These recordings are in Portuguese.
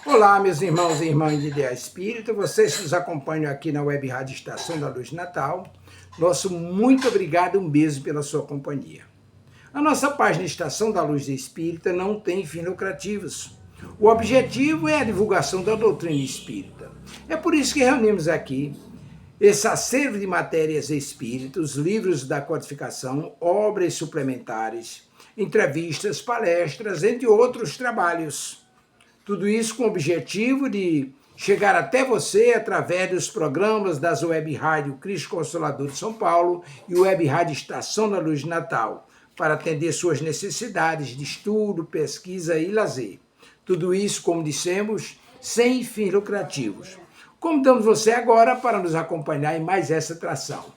Olá, meus irmãos e irmãs de Ideal Espírita, vocês que nos acompanham aqui na Web Rádio Estação da Luz Natal, nosso muito obrigado e um beijo pela sua companhia. A nossa página Estação da Luz Espírita não tem fins lucrativos. O objetivo é a divulgação da doutrina espírita. É por isso que reunimos aqui esse acervo de matérias espíritas, livros da codificação, obras suplementares, entrevistas, palestras, entre outros trabalhos. Tudo isso com o objetivo de chegar até você através dos programas das Web Rádio Cristo Consolador de São Paulo e Web Rádio Estação da Luz de Natal, para atender suas necessidades de estudo, pesquisa e lazer. Tudo isso, como dissemos, sem fins lucrativos. Convidamos você agora para nos acompanhar em mais essa atração.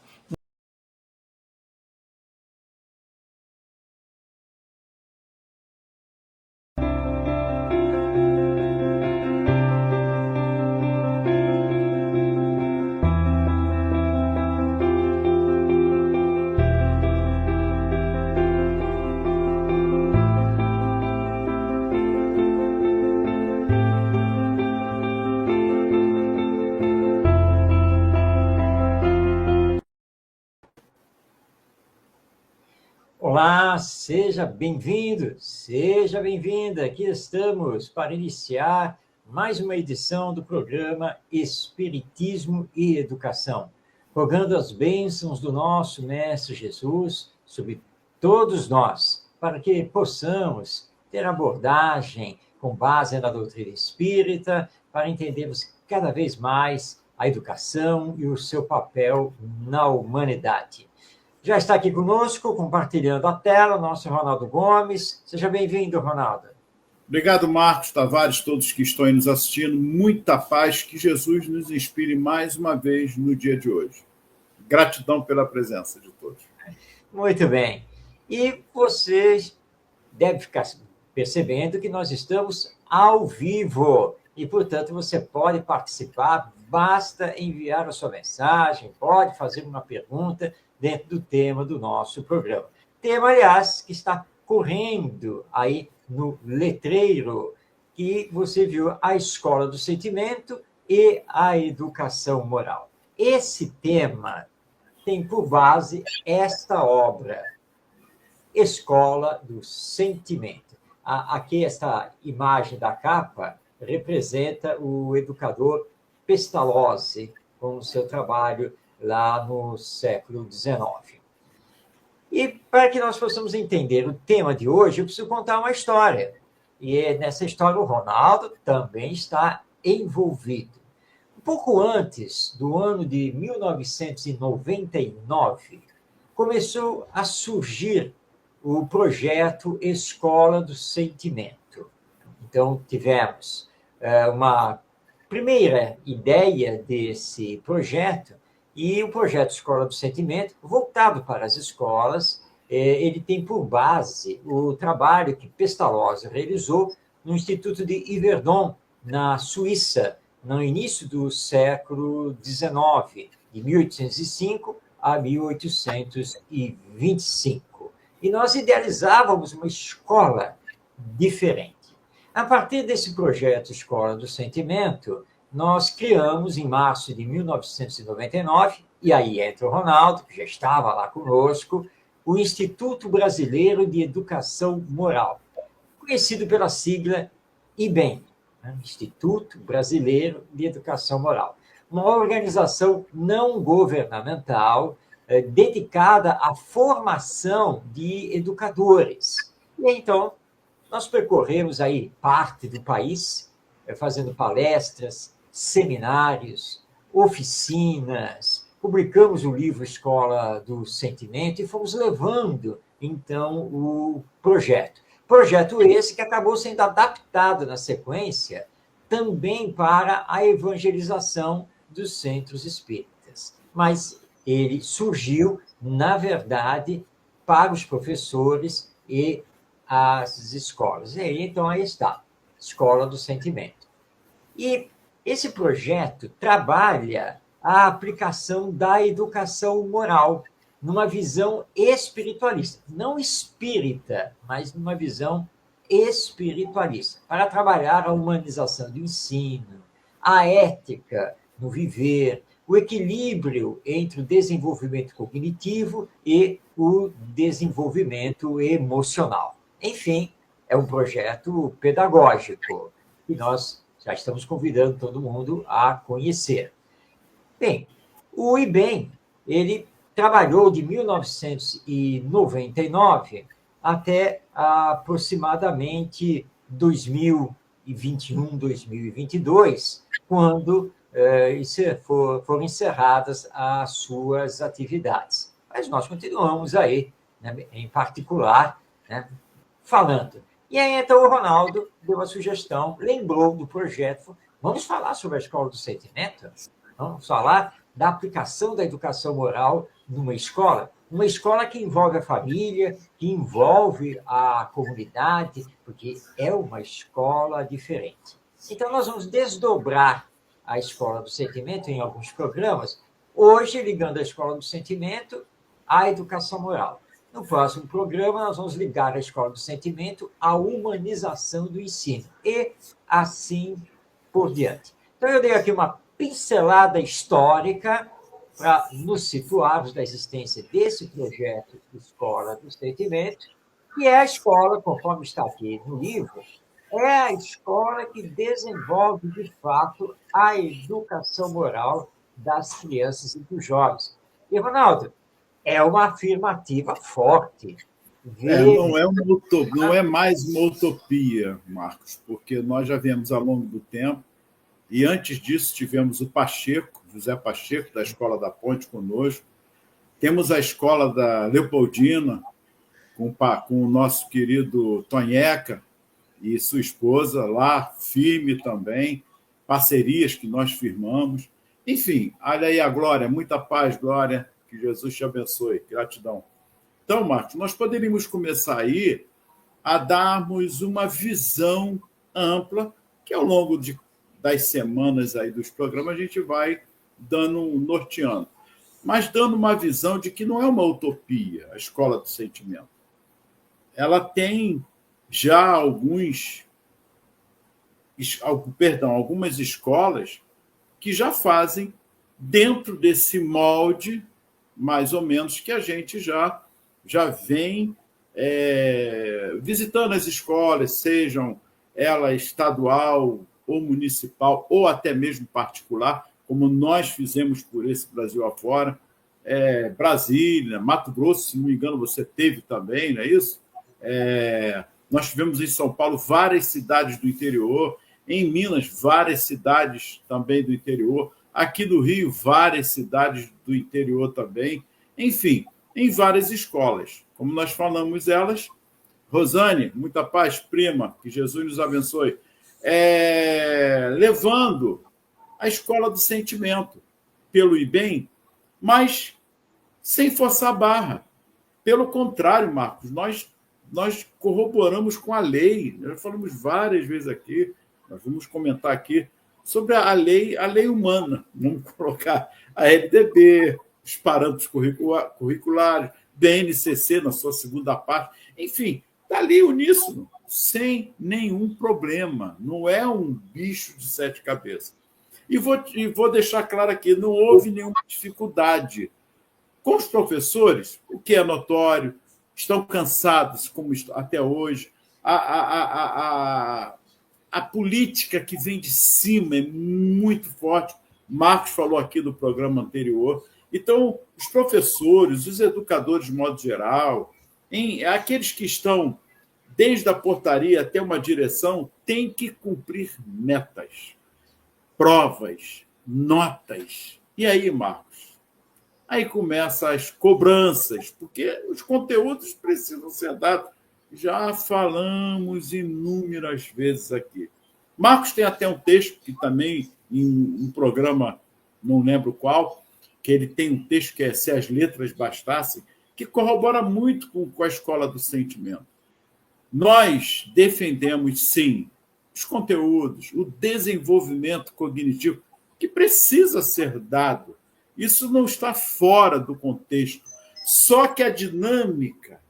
Olá, seja bem-vindo, seja bem-vinda. Aqui estamos para iniciar mais uma edição do programa Espiritismo e Educação, rogando as bênçãos do nosso Mestre Jesus sobre todos nós, para que possamos ter abordagem com base na doutrina espírita, para entendermos cada vez mais a educação e o seu papel na humanidade. Já está aqui conosco, compartilhando a tela, o nosso Ronaldo Gomes. Seja bem-vindo, Ronaldo. Obrigado, Marcos Tavares, todos que estão aí nos assistindo. Muita paz, que Jesus nos inspire mais uma vez no dia de hoje. Gratidão pela presença de todos. Muito bem. E vocês devem ficar percebendo que nós estamos ao vivo. E, portanto, você pode participar, basta enviar a sua mensagem, pode fazer uma pergunta dentro do tema do nosso programa. Tema, aliás, que está correndo aí no letreiro, que você viu a Escola do Sentimento e a Educação Moral. Esse tema tem por base esta obra, Escola do Sentimento. Aqui, esta imagem da capa representa o educador Pestalozzi, com o seu trabalho lá no século XIX. E para que nós possamos entender o tema de hoje, eu preciso contar uma história. E nessa história o Ronaldo também está envolvido. Um pouco antes do ano de 1999, começou a surgir o projeto Escola do Sentimento. Então, tivemos uma primeira ideia desse projeto, e o projeto Escola do Sentimento, voltado para as escolas, ele tem por base o trabalho que Pestalozzi realizou no Instituto de Yverdon, na Suíça, no início do século XIX, de 1805 a 1825. E nós idealizávamos uma escola diferente. A partir desse projeto Escola do Sentimento, nós criamos, em março de 1999, e aí entra o Ronaldo, que já estava lá conosco, o Instituto Brasileiro de Educação Moral, conhecido pela sigla IBEM, Instituto Brasileiro de Educação Moral. Uma organização não governamental dedicada à formação de educadores. E então, nós percorremos aí parte do país, fazendo palestras, seminários, oficinas, publicamos o livro Escola do Sentimento e fomos levando, então, o projeto. Projeto esse que acabou sendo adaptado na sequência também para a evangelização dos centros espíritas. Mas ele surgiu, na verdade, para os professores e as escolas. E aí, então, aí está, Escola do Sentimento. E esse projeto trabalha a aplicação da educação moral numa visão espiritualista, não espírita, mas numa visão espiritualista, para trabalhar a humanização do ensino, a ética no viver, o equilíbrio entre o desenvolvimento cognitivo e o desenvolvimento emocional. Enfim, é um projeto pedagógico que nós já estamos convidando todo mundo a conhecer. Bem, o IBEM, ele trabalhou de 1999 até aproximadamente 2021, 2022, quando foram encerradas as suas atividades. Mas nós continuamos aí, né, em particular, né, falando. E aí, então, o Ronaldo deu uma sugestão, lembrou do projeto. Vamos falar sobre a Escola do Sentimento? Vamos falar da aplicação da educação moral numa escola que envolve a família, que envolve a comunidade, porque é uma escola diferente. Então, nós vamos desdobrar a Escola do Sentimento em alguns programas, hoje ligando a Escola do Sentimento à educação moral. No próximo programa, nós vamos ligar a Escola do Sentimento à humanização do ensino, e assim por diante. Então, eu dei aqui uma pincelada histórica para nos situarmos da existência desse projeto de Escola do Sentimento, que é a escola, conforme está aqui no livro, é a escola que desenvolve, de fato, a educação moral das crianças e dos jovens. E, Ronaldo, é uma afirmativa forte. Não é mais uma utopia, Marcos, porque nós já vemos ao longo do tempo, e antes disso tivemos o Pacheco, José Pacheco, da Escola da Ponte, conosco. Temos a Escola da Leopoldina, com o nosso querido Tonheca e sua esposa lá, firme também, parcerias que nós firmamos. Enfim, olha aí a Glória, muita paz, Glória, que Jesus te abençoe, gratidão. Então, Marcos, nós poderíamos começar aí a darmos uma visão ampla, que ao longo das semanas aí dos programas a gente vai dando um norteando, mas dando uma visão de que não é uma utopia a Escola do Sentimento. Ela tem já algumas escolas que já fazem dentro desse molde, mais ou menos, que a gente já vem visitando as escolas, sejam ela estadual ou municipal, ou até mesmo particular, como nós fizemos por esse Brasil afora. Brasília, Mato Grosso, se não me engano, você teve também, não é isso? Nós tivemos em São Paulo várias cidades do interior, em Minas, várias cidades também do interior, aqui no Rio, várias cidades do interior também, enfim, em várias escolas. Como nós falamos elas, Rosane, muita paz, prima, que Jesus nos abençoe, levando a Escola do Sentimento pelo IBEM, mas sem forçar a barra. Pelo contrário, Marcos, nós corroboramos com a lei. Nós falamos várias vezes aqui, nós vamos comentar aqui sobre a lei humana. Vamos colocar a LDB, os parâmetros curriculares, BNCC na sua segunda parte. Enfim, está ali uníssono, sem nenhum problema. Não é um bicho de 7 cabeças. E vou deixar claro aqui, não houve nenhuma dificuldade. Com os professores, o que é notório, estão cansados, como até hoje. A política que vem de cima é muito forte. Marcos falou aqui do programa anterior. Então, os professores, os educadores, de modo geral, aqueles que estão desde a portaria até uma direção, têm que cumprir metas, provas, notas. E aí, Marcos? Aí começam as cobranças, porque os conteúdos precisam ser dados. Já falamos inúmeras vezes aqui. Marcos tem até um texto que também, em um programa, não lembro qual, que ele tem um texto que é Se as Letras Bastassem, que corrobora muito com a Escola do Sentimento. Nós defendemos, sim, os conteúdos, o desenvolvimento cognitivo, que precisa ser dado. Isso não está fora do contexto. Só que a dinâmica,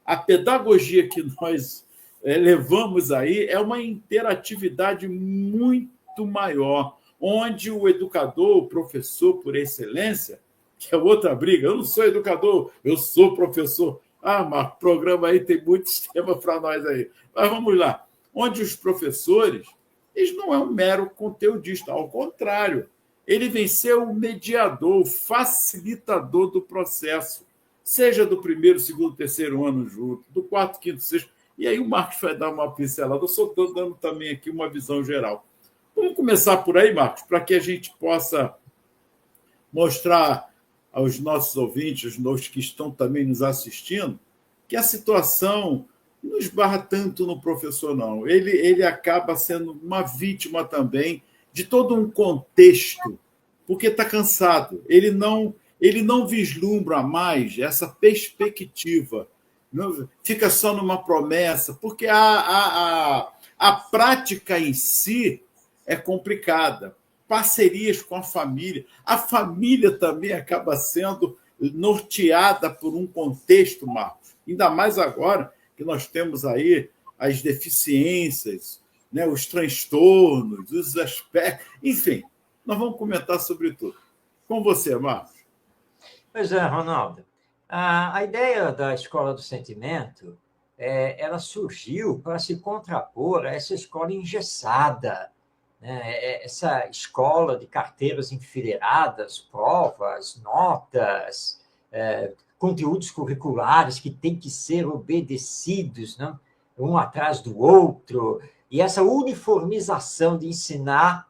a pedagogia que nós levamos aí é uma interatividade muito maior, onde o educador, o professor por excelência, que é outra briga, eu não sou educador, eu sou professor. Ah, Marco, o programa aí tem muitos temas para nós aí. Mas vamos lá. Onde os professores, eles não é um mero conteudista, ao contrário, ele vem ser o mediador, o facilitador do processo, seja do primeiro, segundo, terceiro ano junto, do quarto, quinto, sexto. E aí o Marcos vai dar uma pincelada. Eu só estou dando também aqui uma visão geral. Vamos começar por aí, Marcos, para que a gente possa mostrar aos nossos ouvintes, aos que estão também nos assistindo, que a situação não esbarra tanto no professor, não. Ele acaba sendo uma vítima também de todo um contexto, porque está cansado. Ele não vislumbra mais essa perspectiva. Não, fica só numa promessa, porque a prática em si é complicada. Parcerias com a família também acaba sendo norteada por um contexto, Marcos. Ainda mais agora que nós temos aí as deficiências, né, os transtornos, os aspectos, enfim, nós vamos comentar sobre tudo. Com você, Marcos. Pois é, Ronaldo. A ideia da Escola do Sentimento, ela surgiu para se contrapor a essa escola engessada, né? Essa escola de carteiras enfileiradas, provas, notas, conteúdos curriculares que têm que ser obedecidos, né? Um atrás do outro, e essa uniformização de ensinar,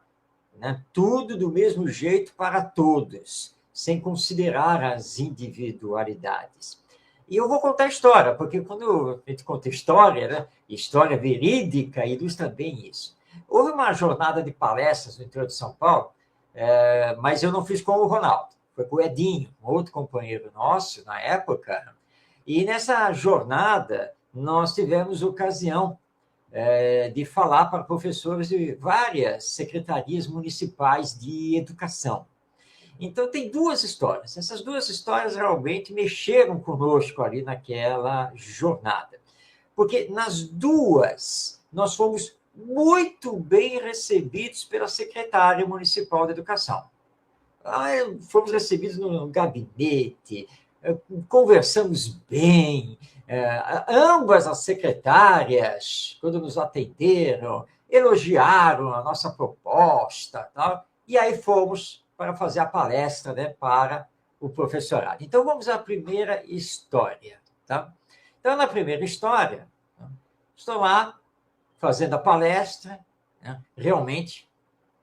né, tudo do mesmo jeito para todos, sem considerar as individualidades. E eu vou contar a história, porque quando a gente conta história, né, história verídica ilustra bem isso. Houve uma jornada de palestras no interior de São Paulo, mas eu não fiz com o Ronaldo, foi com o Edinho, um outro companheiro nosso na época, e nessa jornada nós tivemos ocasião de falar para professores de várias secretarias municipais de educação. Então, tem duas histórias. Essas duas histórias realmente mexeram conosco ali naquela jornada. Porque nas duas, nós fomos muito bem recebidos pela secretária municipal de educação. Fomos recebidos no gabinete, conversamos bem. Ambas as secretárias, quando nos atenderam, elogiaram a nossa proposta, tal, e aí fomos para fazer a palestra, né, para o professorado. Então, vamos à primeira história. Tá? Então, na primeira história, estou lá fazendo a palestra, né, realmente,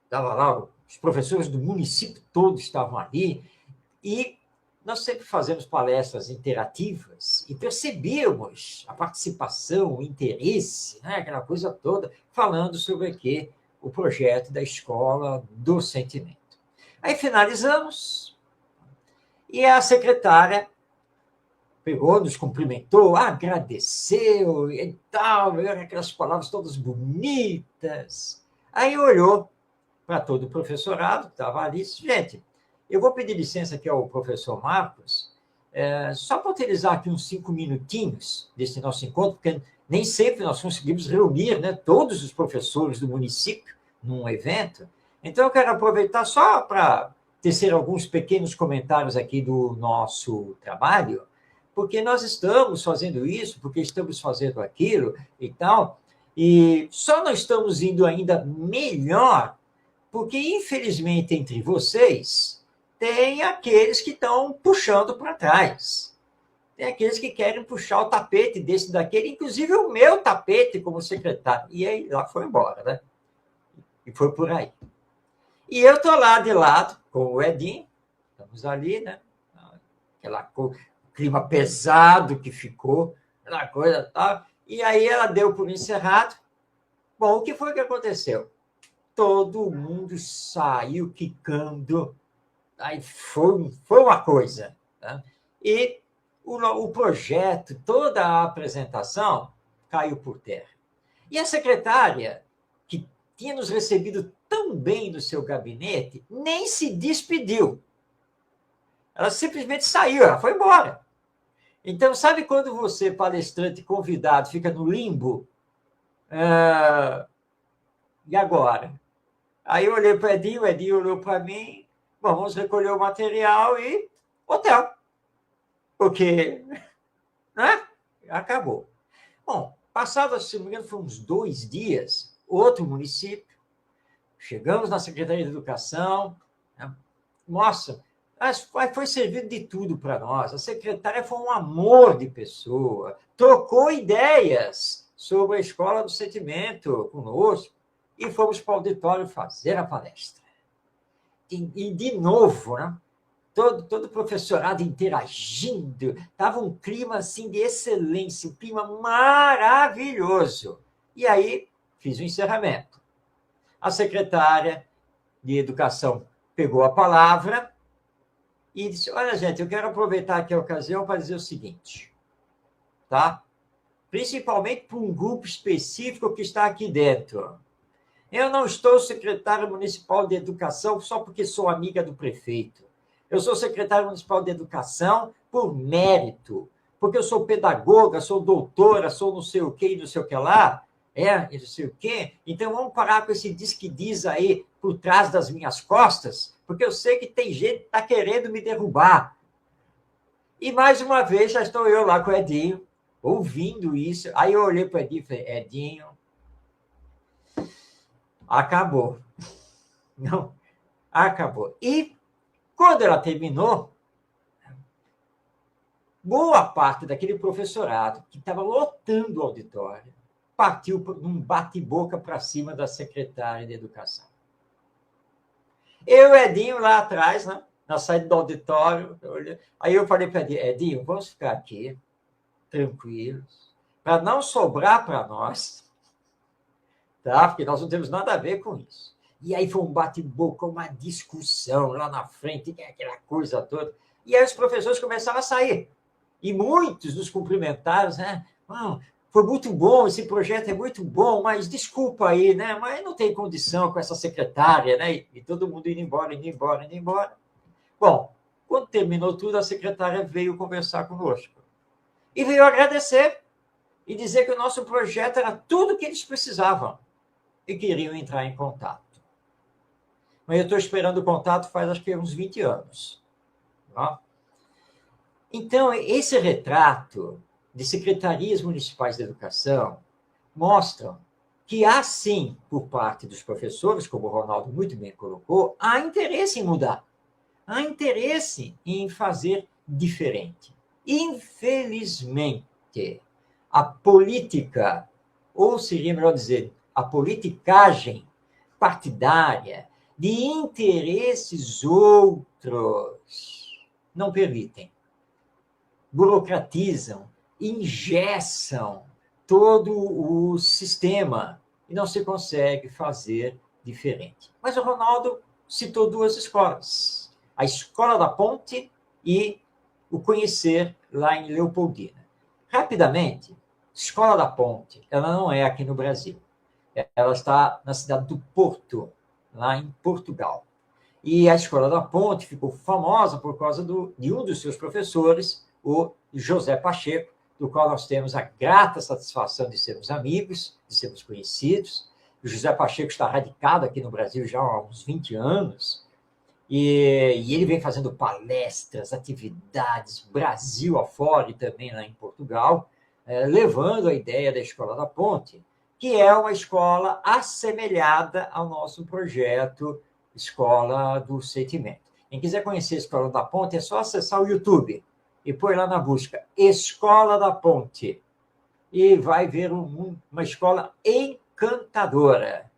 estava lá, os professores do município todos estavam ali, e nós sempre fazemos palestras interativas e percebemos a participação, o interesse, né, aquela coisa toda, falando sobre o projeto da Escola do Sentimento. Aí finalizamos e a secretária pegou, nos cumprimentou, agradeceu e tal, aquelas palavras todas bonitas. Aí olhou para todo o professorado que estava ali e disse, gente, eu vou pedir licença aqui ao professor Marcos, só para utilizar aqui uns 5 minutinhos desse nosso encontro, porque nem sempre nós conseguimos reunir, né, todos os professores do município num evento. Então, eu quero aproveitar só para tecer alguns pequenos comentários aqui do nosso trabalho, porque nós estamos fazendo isso, porque estamos fazendo aquilo e tal, e só não estamos indo ainda melhor, porque, infelizmente, entre vocês, tem aqueles que estão puxando para trás. Tem aqueles que querem puxar o tapete desse daquele, inclusive o meu tapete como secretário. E aí, lá foi embora, né? E foi por aí. E eu estou lá de lado com o Edinho, estamos ali, né? Aquela clima pesado que ficou, aquela coisa tal. E aí ela deu por encerrado. Bom, o que foi que aconteceu? Todo mundo saiu quicando. Aí foi uma coisa. Tá? E o projeto, toda a apresentação, caiu por terra. E a secretária, que tinha nos recebido tão bem no seu gabinete, nem se despediu. Ela simplesmente saiu, ela foi embora. Então, sabe quando você, palestrante convidado, fica no limbo? E agora? Aí eu olhei para o Edinho olhou para mim, bom, vamos recolher o material e hotel. Porque, né? Acabou. Bom, passados, se não me engano, foram uns 2 dias, outro município, chegamos na Secretaria de Educação, né? Nossa, foi servido de tudo para nós. A secretária foi um amor de pessoa, trocou ideias sobre a Escola do Sentimento conosco e fomos para o auditório fazer a palestra. E de novo, né? Todo o professorado interagindo, estava um clima assim de excelência, um clima maravilhoso. E aí fiz o encerramento. A secretária de Educação pegou a palavra e disse: olha, gente, eu quero aproveitar aqui a ocasião para dizer o seguinte, tá? Principalmente para um grupo específico que está aqui dentro. Eu não estou secretário municipal de Educação só porque sou amiga do prefeito. Eu sou secretário municipal de Educação por mérito, porque eu sou pedagoga, sou doutora, sou não sei o quê e não sei o que lá, não sei o quê. Então, vamos parar com esse diz que diz aí por trás das minhas costas, porque eu sei que tem gente que está querendo me derrubar. E, mais uma vez, já estou eu lá com o Edinho, ouvindo isso. Aí eu olhei para o Edinho e falei: Edinho, acabou. Não, acabou. E, quando ela terminou, boa parte daquele professorado que estava lotando o auditório partiu num bate-boca para cima da secretária de Educação. Eu e Edinho lá atrás, né, na saída do auditório, aí eu falei para Edinho, vamos ficar aqui, tranquilos, para não sobrar para nós, tá? Porque nós não temos nada a ver com isso. E aí foi um bate-boca, uma discussão lá na frente, aquela coisa toda. E aí os professores começaram a sair. E muitos nos cumprimentaram, né? Foi muito bom, esse projeto é muito bom, mas desculpa aí, né? Mas não tem condição com essa secretária, né? E todo mundo indo embora, indo embora, indo embora. Bom, quando terminou tudo, a secretária veio conversar conosco. E veio agradecer e dizer que o nosso projeto era tudo o que eles precisavam e queriam entrar em contato. Mas eu estou esperando o contato faz, acho que, uns 20 anos. Tá? Então, esse retrato de secretarias municipais de educação mostram que há, sim, por parte dos professores, como o Ronaldo muito bem colocou, há interesse em mudar. Há interesse em fazer diferente. Infelizmente, a política, ou seria melhor dizer, a politicagem partidária, de interesses outros, não permitem. Burocratizam, engessam todo o sistema e não se consegue fazer diferente. Mas o Ronaldo citou 2 escolas, a Escola da Ponte e o Conhecer, lá em Leopoldina. Rapidamente, Escola da Ponte, ela não é aqui no Brasil. Ela está na cidade do Porto, lá em Portugal. E a Escola da Ponte ficou famosa por causa de um dos seus professores, o José Pacheco, do qual nós temos a grata satisfação de sermos amigos, de sermos conhecidos. O José Pacheco está radicado aqui no Brasil já há uns 20 anos, e ele vem fazendo palestras, atividades, Brasil afora e também lá em Portugal, levando a ideia da Escola da Ponte, que é uma escola assemelhada ao nosso projeto Escola do Sentimento. Quem quiser conhecer a Escola da Ponte, é só acessar o YouTube e pôr lá na busca Escola da Ponte. E vai ver uma escola encantadora.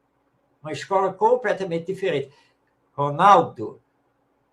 Uma escola completamente diferente. Ronaldo,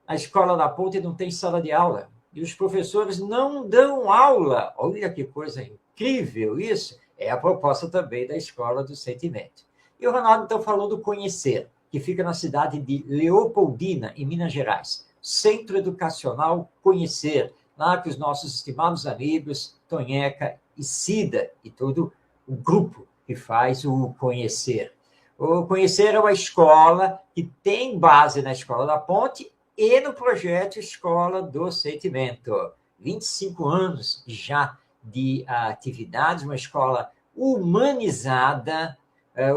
a Escola da Ponte não tem sala de aula. E os professores não dão aula. Olha que coisa incrível isso. É a proposta também da Escola do Sentimento. E o Ronaldo, então, falou do Conhecer, que fica na cidade de Leopoldina, em Minas Gerais. Centro Educacional Conhecer, lá que os nossos estimados amigos, Tonheca e Cida, e todo o grupo que faz o Conhecer. O Conhecer é uma escola que tem base na Escola da Ponte e no projeto Escola do Sentimento. 25 anos já de atividades, uma escola humanizada,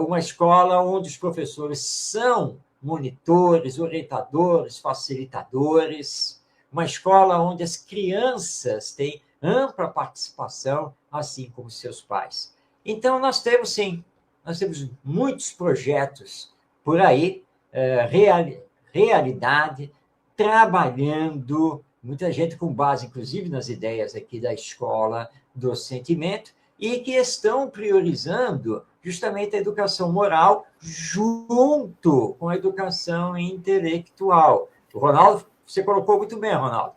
uma escola onde os professores são monitores, orientadores, facilitadores, uma escola onde as crianças têm ampla participação, assim como seus pais. Então, nós temos muitos projetos por aí, realidade, trabalhando, muita gente com base, inclusive, nas ideias aqui da Escola do Sentimento, e que estão priorizando justamente a educação moral junto com a educação intelectual. O Ronaldo, você colocou muito bem, Ronaldo.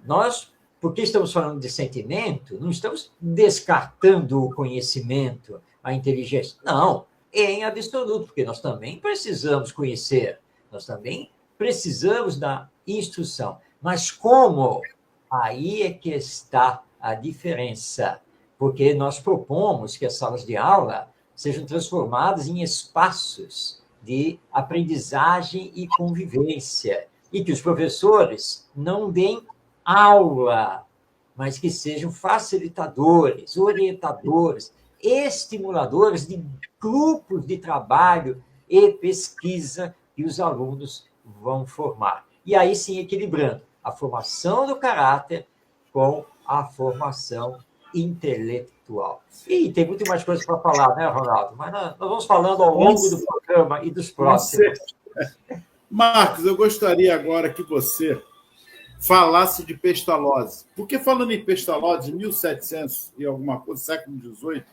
Nós, porque estamos falando de sentimento, não estamos descartando o conhecimento, a inteligência. Não, em absoluto, porque nós também precisamos conhecer, nós também precisamos da instrução. Mas como? Aí é que está a diferença, porque nós propomos que as salas de aula sejam transformadas em espaços de aprendizagem e convivência, e que os professores não deem aula, mas que sejam facilitadores, orientadores, estimuladores de grupos de trabalho e pesquisa que os alunos vão formar. E aí sim equilibrando a formação do caráter com a formação intelectual. E tem muito mais coisas para falar, né, Ronaldo? Mas nós vamos falando ao longo do programa e dos próximos. Marcos, eu gostaria agora que você falasse de Pestalozzi. Porque falando em Pestalozzi, 1700 e alguma coisa, século XVIII,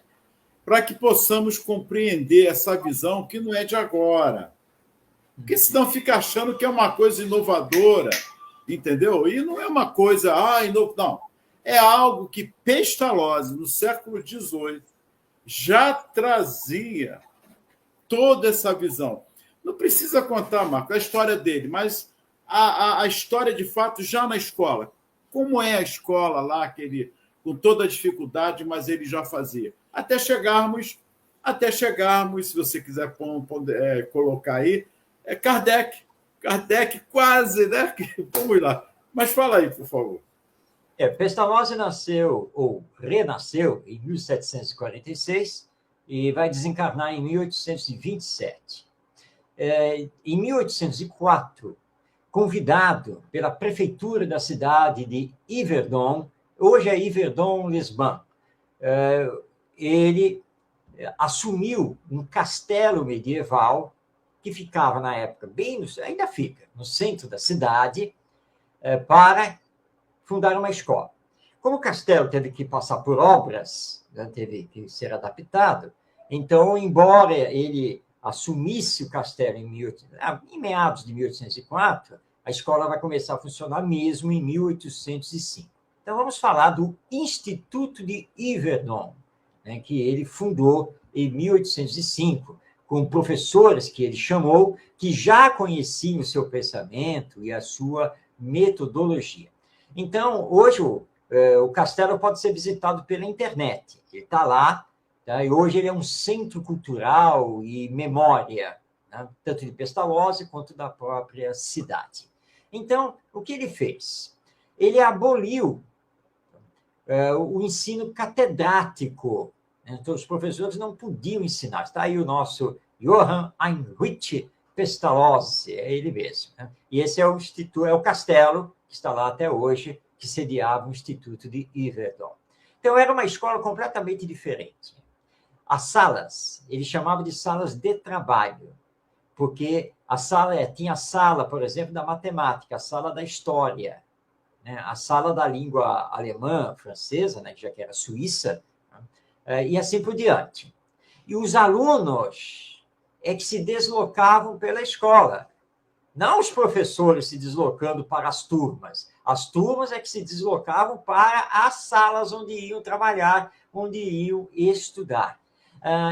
para que possamos compreender essa visão que não é de agora. Porque senão fica achando que é uma coisa inovadora, entendeu? E não é uma coisa, não. É algo que Pestalozzi, no século XVIII, já trazia toda essa visão. Não precisa contar, Marco, a história dele, mas a história, de fato, já na escola. Como é a escola lá, que ele, com toda a dificuldade, mas ele já fazia. Até chegarmos, se você quiser colocar aí, é Kardec. Kardec quase, né? Vamos lá. Mas fala aí, por favor. Pestalozzi nasceu, ou renasceu, em 1746 e vai desencarnar em 1827. Em 1804, convidado pela prefeitura da cidade de Yverdon, hoje é Yverdon-les-Bains, ele assumiu um castelo medieval que ficava, na época, ainda fica, no centro da cidade, para fundar uma escola. Como o castelo teve que passar por obras, né, teve que ser adaptado, então, embora ele assumisse o castelo em meados de 1804, a escola vai começar a funcionar mesmo em 1805. Então, vamos falar do Instituto de Yverdon, né, que ele fundou em 1805, com professores que ele chamou, que já conheciam o seu pensamento e a sua metodologia. Então, hoje, o castelo pode ser visitado pela internet. Ele está lá, tá? E hoje ele é um centro cultural e memória, né? Tanto de Pestalozzi quanto da própria cidade. Então, o que ele fez? Ele aboliu o ensino catedrático. Né? Então, os professores não podiam ensinar. Está aí o nosso Johann Heinrich Pestalozzi, é ele mesmo. Né? E esse é o castelo que está lá até hoje, que sediava o Instituto de Yverdon. Então, era uma escola completamente diferente. As salas, ele chamava de salas de trabalho, porque tinha a sala, por exemplo, da matemática, a sala da história, né? A sala da língua alemã, francesa, né? Já que era suíça, né? E assim por diante. E os alunos é que se deslocavam pela escola, não os professores se deslocando para as turmas é que se deslocavam para as salas onde iam trabalhar, onde iam estudar.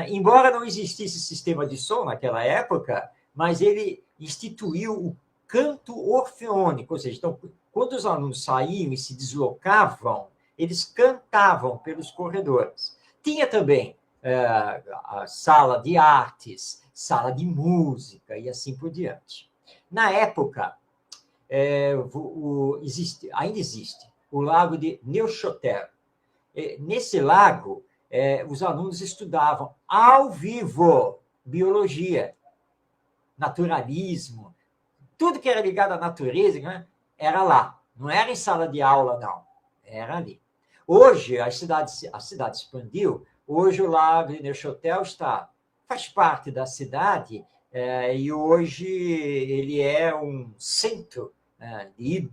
Embora não existisse sistema de som naquela época, mas ele instituiu o canto orfeônico, ou seja, então, quando os alunos saíam e se deslocavam, eles cantavam pelos corredores. Tinha também a sala de artes, sala de música e assim por diante. Na época, ainda existe o lago de Neuchâtel. Nesse lago, os alunos estudavam ao vivo biologia, naturalismo, tudo que era ligado à natureza, né, era lá. Não era em sala de aula, não. Era ali. Hoje, a cidade expandiu. Hoje, o Lago de Neuchâtel faz parte da cidade, e hoje ele é um centro de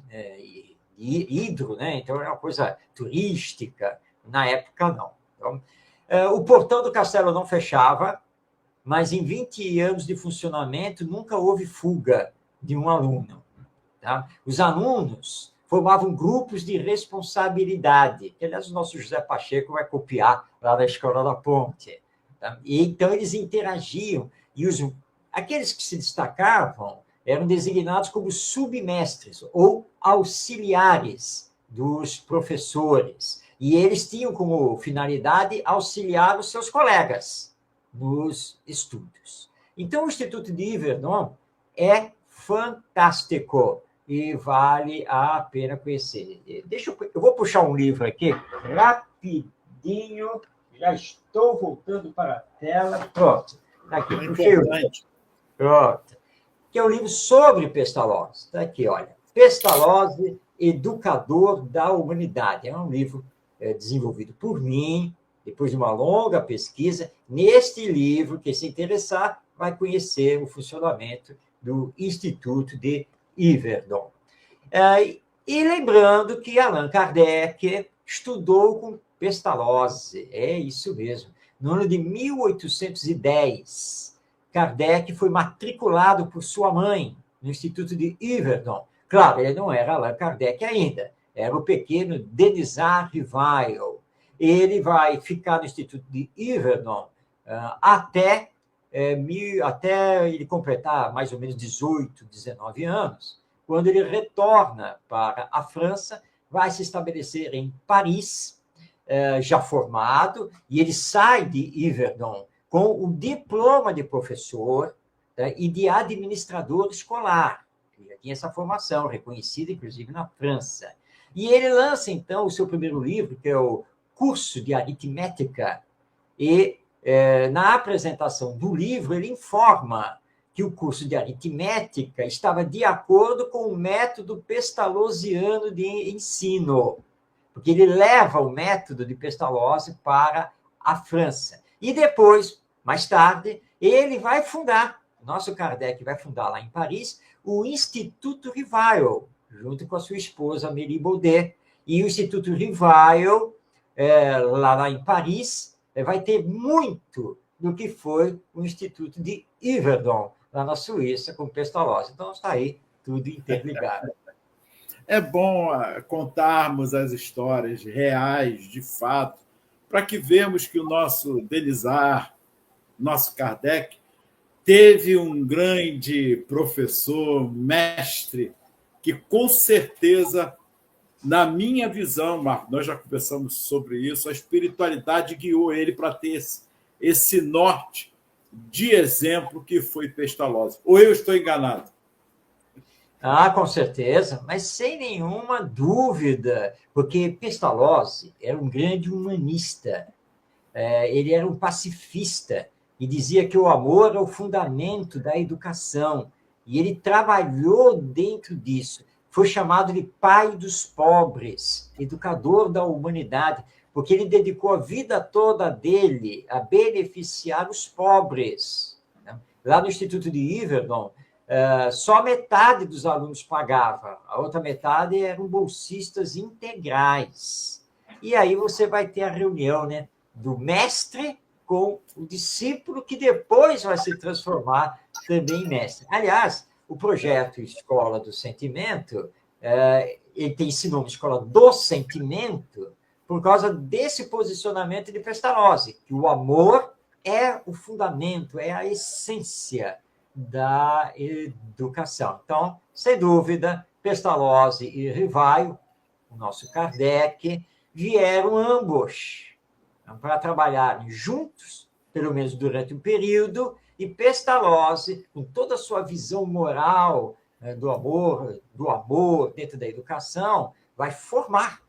hidro, né? Então, é uma coisa turística. Na época, não. Então, o portão do castelo não fechava, mas em 20 anos de funcionamento nunca houve fuga de um aluno. Tá? Os alunos formavam grupos de responsabilidade, que, aliás, o nosso José Pacheco vai copiar lá da Escola da Ponte. Tá? E, então, eles interagiam, e aqueles que se destacavam eram designados como submestres ou auxiliares dos professores, e eles tinham como finalidade auxiliar os seus colegas nos estudos. Então, o Instituto de Yverdon é fantástico e vale a pena conhecer. Eu vou puxar um livro aqui, rapidinho, já estou voltando para a tela. Pronto, está aqui. Puxei o livro. Pronto. Que é um livro sobre Pestalozzi. Está aqui, olha. Pestalozzi, Educador da Humanidade. É um livro desenvolvido por mim, depois de uma longa pesquisa. Neste livro, quem se interessar, vai conhecer o funcionamento do Instituto de Yverdon. E lembrando que Allan Kardec estudou com Pestalozzi, é isso mesmo. No ano de 1810, Kardec foi matriculado por sua mãe no Instituto de Yverdon. Claro, ele não era Allan Kardec ainda, era o pequeno Denisard Rivail. Ele vai ficar no Instituto de Yverdon até ele completar mais ou menos 18, 19 anos, quando ele retorna para a França, vai se estabelecer em Paris, já formado, e ele sai de Yverdon com o diploma de professor e de administrador escolar. Ele já tinha essa formação, reconhecida, inclusive, na França. E ele lança, então, o seu primeiro livro, que é o Curso de Aritmética, e na apresentação do livro, ele informa que o curso de aritmética estava de acordo com o método pestalozziano de ensino, porque ele leva o método de Pestalozzi para a França. E depois, mais tarde, ele vai fundar, o nosso Kardec vai fundar lá em Paris, o Instituto Rivail, junto com a sua esposa Amélie Baudet. E o Instituto Rivail, lá em Paris, vai ter muito do que foi o Instituto de Yverdon, lá na Suíça, com Pestalozzi. Então, está aí tudo interligado. É bom contarmos as histórias reais, de fato, para que vejamos que o nosso Denisard, nosso Kardec, teve um grande professor, mestre, que, com certeza, na minha visão, Marco, nós já conversamos sobre isso, a espiritualidade guiou ele para ter esse norte de exemplo que foi Pestalozzi. Ou eu estou enganado? Ah, com certeza, mas sem nenhuma dúvida, porque Pestalozzi era um grande humanista, ele era um pacifista e dizia que o amor é o fundamento da educação, e ele trabalhou dentro disso. Foi chamado de pai dos pobres, educador da humanidade, porque ele dedicou a vida toda dele a beneficiar os pobres. Lá no Instituto de Yverdon, só metade dos alunos pagava, a outra metade eram bolsistas integrais. E aí você vai ter a reunião, né, do mestre com o discípulo, que depois vai se transformar também em mestre. Aliás, o projeto Escola do Sentimento, ele tem esse nome, Escola do Sentimento, por causa desse posicionamento de Pestalozzi, que o amor é o fundamento, é a essência da educação. Então, sem dúvida, Pestalozzi e Rivail, o nosso Kardec, vieram ambos para trabalharem juntos, pelo menos durante um período, e Pestalozzi, com toda a sua visão moral do amor dentro da educação, vai formar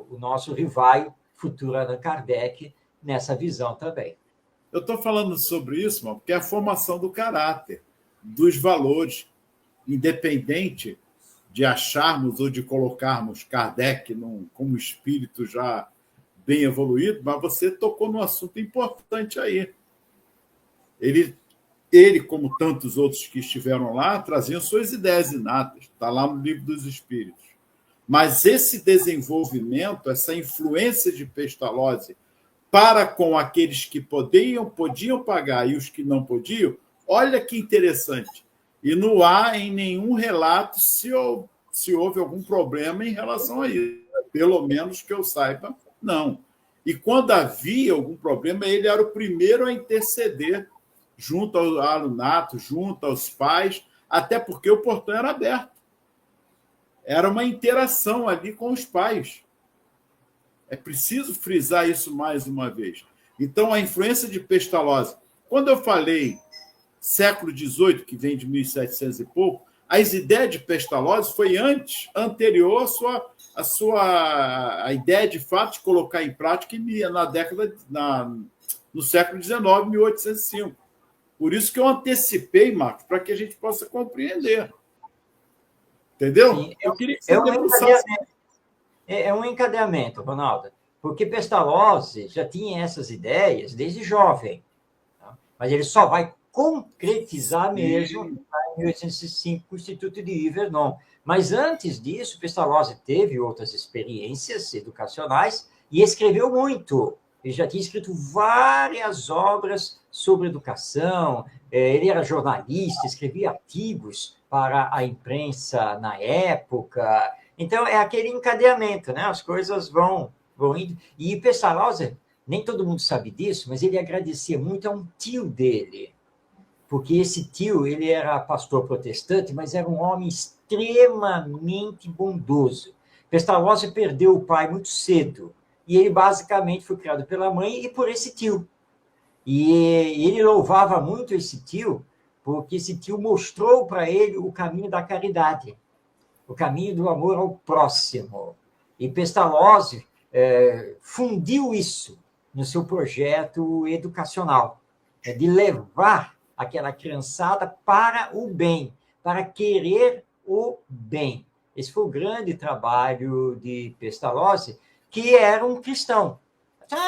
o nosso Rivail futuro Allan Kardec nessa visão também. Eu estou falando sobre isso, mano, porque é a formação do caráter, dos valores, independente de acharmos ou de colocarmos Kardec como espírito já bem evoluído, mas você tocou num assunto importante aí. Ele, como tantos outros que estiveram lá, traziam suas ideias inatas, está lá no Livro dos Espíritos. Mas esse desenvolvimento, essa influência de Pestalozzi para com aqueles que podiam pagar e os que não podiam, olha que interessante. E não há em nenhum relato se houve algum problema em relação a isso. Pelo menos que eu saiba, não. E quando havia algum problema, ele era o primeiro a interceder junto ao alunato, junto aos pais, até porque o portão era aberto. Era uma interação ali com os pais. É preciso frisar isso mais uma vez. Então, a influência de Pestalozzi. Quando eu falei século XVIII, que vem de 1700 e pouco, as ideias de Pestalozzi foi anterior à ideia de fato de colocar em prática no século XIX, 1805. Por isso que eu antecipei, Marcos, para que a gente possa compreender. Entendeu? Sim, eu queria que você debruçasse. É um encadeamento, Ronaldo, porque Pestalozzi já tinha essas ideias desde jovem, tá? Mas ele só vai concretizar mesmo em 1805 com o Instituto de Yvernon. Mas antes disso, Pestalozzi teve outras experiências educacionais e escreveu muito. Ele já tinha escrito várias obras sobre educação, ele era jornalista, escrevia artigos para a imprensa na época. Então, é aquele encadeamento, né? As coisas vão indo. E Pestalozzi, nem todo mundo sabe disso, mas ele agradecia muito a um tio dele, porque esse tio, ele era pastor protestante, mas era um homem extremamente bondoso. Pestalozzi perdeu o pai muito cedo, e ele basicamente foi criado pela mãe e por esse tio. E ele louvava muito esse tio, porque esse tio mostrou para ele o caminho da caridade, o caminho do amor ao próximo. E Pestalozzi fundiu isso no seu projeto educacional, de levar aquela criançada para o bem, para querer o bem. Esse foi o grande trabalho de Pestalozzi, que era um cristão.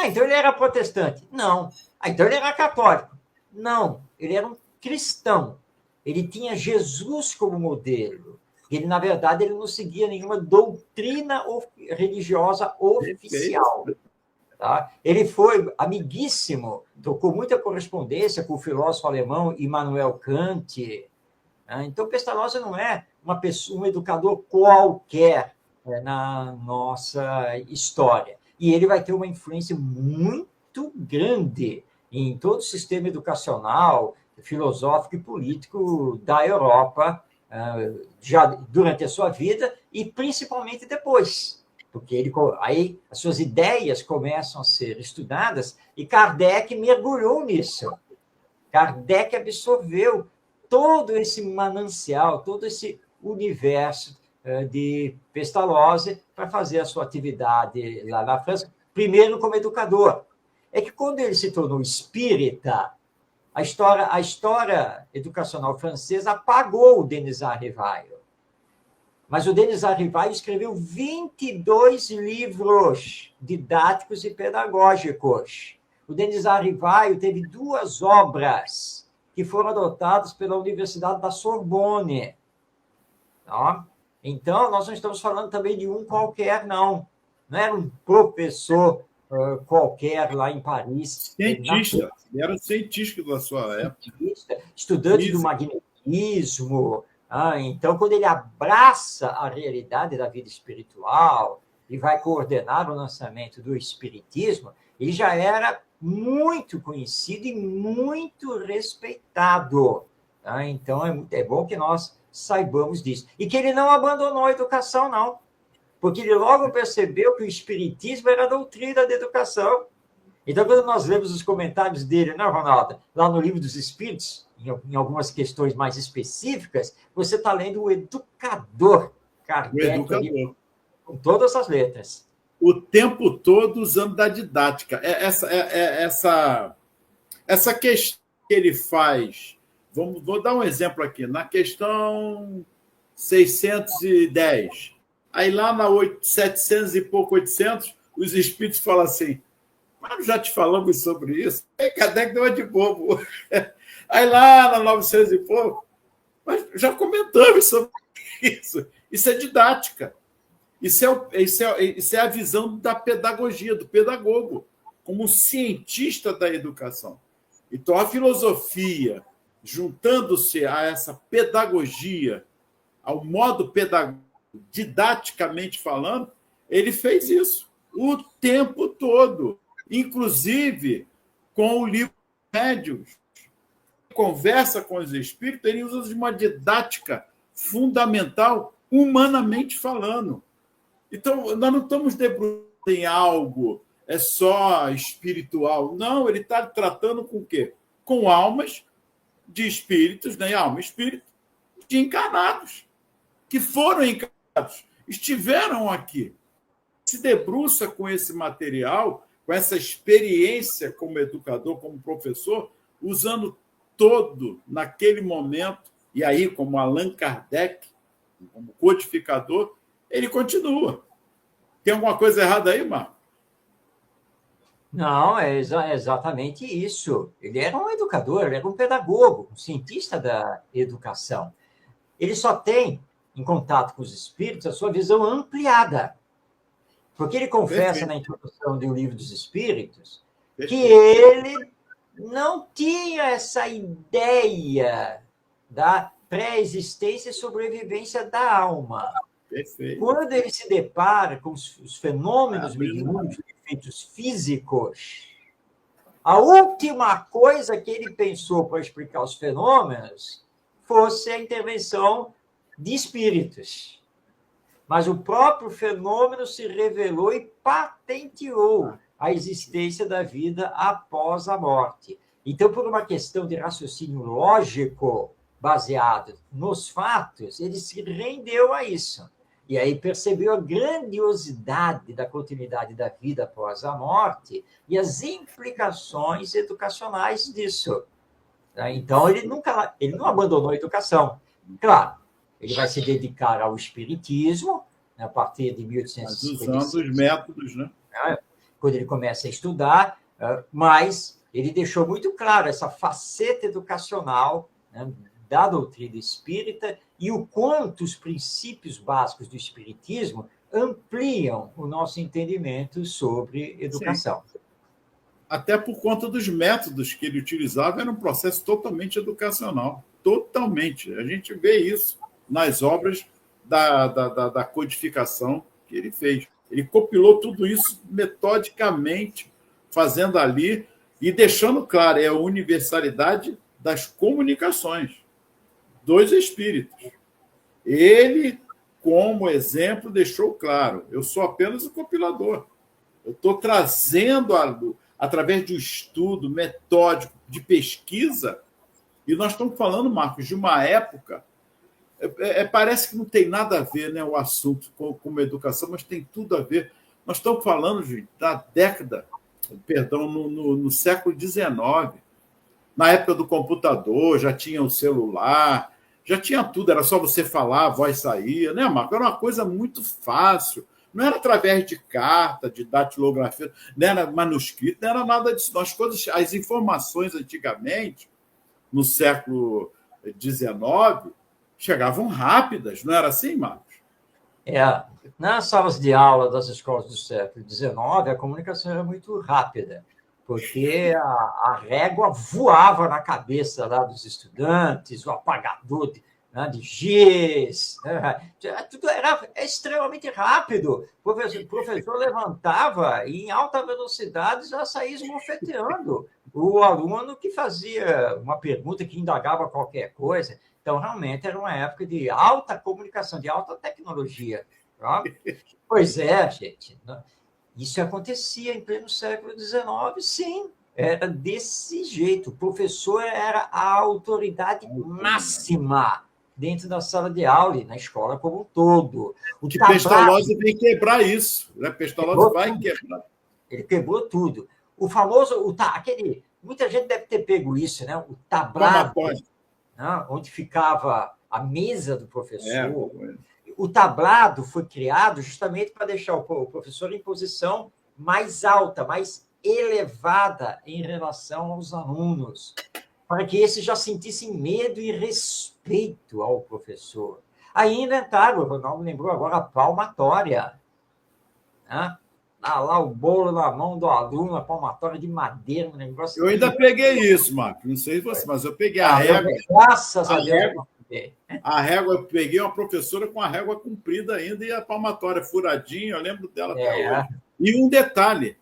Então ele era protestante? Não. Então ele era católico? Não. Ele era um cristão. Ele tinha Jesus como modelo. Ele, na verdade, ele não seguia nenhuma doutrina religiosa oficial. Tá? Ele foi amiguíssimo, trocou muita correspondência com o filósofo alemão Immanuel Kant. Então, Pestalozzi não é um educador qualquer na nossa história. E ele vai ter uma influência muito grande em todo o sistema educacional, filosófico e político da Europa, já durante a sua vida e principalmente depois, porque aí as suas ideias começam a ser estudadas e Kardec mergulhou nisso. Kardec absorveu todo esse manancial, todo esse universo de Pestalozzi para fazer a sua atividade lá na França, primeiro como educador. É que quando ele se tornou espírita, a história educacional francesa apagou o Denisard Rivaio. Mas o Denisard Rivaio escreveu 22 livros didáticos e pedagógicos. O Denisard Rivaio teve 2 obras que foram adotadas pela Universidade da Sorbonne. Tá? Então, nós não estamos falando também de um qualquer, não. Não era um professor qualquer lá em Paris. Cientista. Ele era cientista da sua época. Estudante do magnetismo. Então, quando ele abraça a realidade da vida espiritual e vai coordenar o lançamento do espiritismo, ele já era muito conhecido e muito respeitado. Tá? Então, é bom que nós saibamos disso. E que ele não abandonou a educação, não. Porque ele logo percebeu que o espiritismo era a doutrina da educação. Então, quando nós lemos os comentários dele, né, Ronaldo? Lá no Livro dos Espíritos, em algumas questões mais específicas, você está lendo o educador Kardec, com todas as letras. o tempo todo usando da didática. Essa questão que ele faz, vou dar um exemplo aqui, na questão 610, aí lá na 700 e pouco, 800, os espíritos falam assim, mas já te falamos sobre isso? Aí Kardec deu uma de bobo. Aí lá na 900 e pouco, mas já comentamos sobre isso. Isso é didática. Isso é a visão da pedagogia, do pedagogo, como cientista da educação. Então, a filosofia, juntando-se a essa pedagogia, ao modo pedagógico, didaticamente falando, ele fez isso o tempo todo, inclusive com o livro Médiuns. Conversa com os espíritos, ele usa de uma didática fundamental, humanamente falando. Então, nós não estamos debruçando em algo só espiritual. Não, ele está tratando com o quê? Com almas de espíritos, né? Alma e espírito, de encarnados, que foram encarnados, estiveram aqui. Se debruça com esse material, com essa experiência como educador, como professor, usando todo naquele momento, e aí, como Allan Kardec, como codificador, ele continua. Tem alguma coisa errada aí, Marco? Não, é exatamente isso. Ele era um educador, ele era um pedagogo, um cientista da educação. Ele só tem, em contato com os espíritos, a sua visão ampliada. Porque ele confessa na introdução do Livro dos Espíritos que ele não tinha essa ideia da pré-existência e sobrevivência da alma. Perfeito. Quando ele se depara com os fenômenos mediúnicos de efeitos físicos, a última coisa que ele pensou para explicar os fenômenos fosse a intervenção de espíritos. Mas o próprio fenômeno se revelou e patenteou a existência da vida após a morte. Então, por uma questão de raciocínio lógico, baseado nos fatos, ele se rendeu a isso. E aí percebeu a grandiosidade da continuidade da vida após a morte e as implicações educacionais disso. Então, ele não abandonou a educação. Claro, ele vai se dedicar ao espiritismo, a partir de 1855. Usando os métodos, né? Quando ele começa a estudar, mas ele deixou muito claro essa faceta educacional, né, da doutrina espírita e o quanto os princípios básicos do espiritismo ampliam o nosso entendimento sobre educação. Sim. Até por conta dos métodos que ele utilizava, era um processo totalmente educacional. Totalmente. A gente vê isso nas obras da codificação que ele fez. Ele compilou tudo isso metodicamente, fazendo ali e deixando claro, é a universalidade das comunicações dos espíritos. Ele, como exemplo, deixou claro, eu sou apenas o compilador. Eu estou trazendo, através de um estudo metódico, de pesquisa, e nós estamos falando, Marcos, de uma época, parece que não tem nada a ver, né, o assunto com a educação, mas tem tudo a ver. Nós estamos falando, gente, da década, no século XIX, na época do computador, já tinha o celular, já tinha tudo, era só você falar, a voz saía, né, Marco? Era uma coisa muito fácil, não era através de carta, de datilografia, não era manuscrito, não era nada disso. As informações antigamente, no século XIX, chegavam rápidas, não era assim, Marcos? Nas salas de aula das escolas do século XIX, a comunicação era muito rápida, porque a régua voava na cabeça lá dos estudantes, o apagador de giz, tudo era extremamente rápido. O professor levantava e, em alta velocidade, já saía esbofeteando o aluno que fazia uma pergunta, que indagava qualquer coisa. Então, realmente, era uma época de alta comunicação, de alta tecnologia. Tá? Pois é, gente. Isso acontecia em pleno século XIX, sim. Era desse jeito. O professor era a autoridade máxima dentro da sala de aula e na escola como um todo. O Que tablado, Pestalozzi vem quebrar isso. Né? Pestalozzi vai quebrar. ele quebrou tudo. O famoso, muita gente deve ter pego isso, né? O tablado, Palmatório. né? Onde ficava a mesa do professor. É. O tablado foi criado justamente para deixar o professor em posição mais alta, mais elevada em relação aos alunos, para que esses já sentissem medo e respeito ao professor. Aí inventaram, o Ronaldo lembrou agora, a palmatória. Né? Dá lá o bolo na mão do aluno, a palmatória de madeira, um negócio. Eu ainda peguei isso, Marco. Não sei você, mas eu peguei a régua. Graças a Deus. A régua, eu peguei uma professora com a régua comprida ainda e a palmatória furadinha, eu lembro dela até hoje. E um detalhe,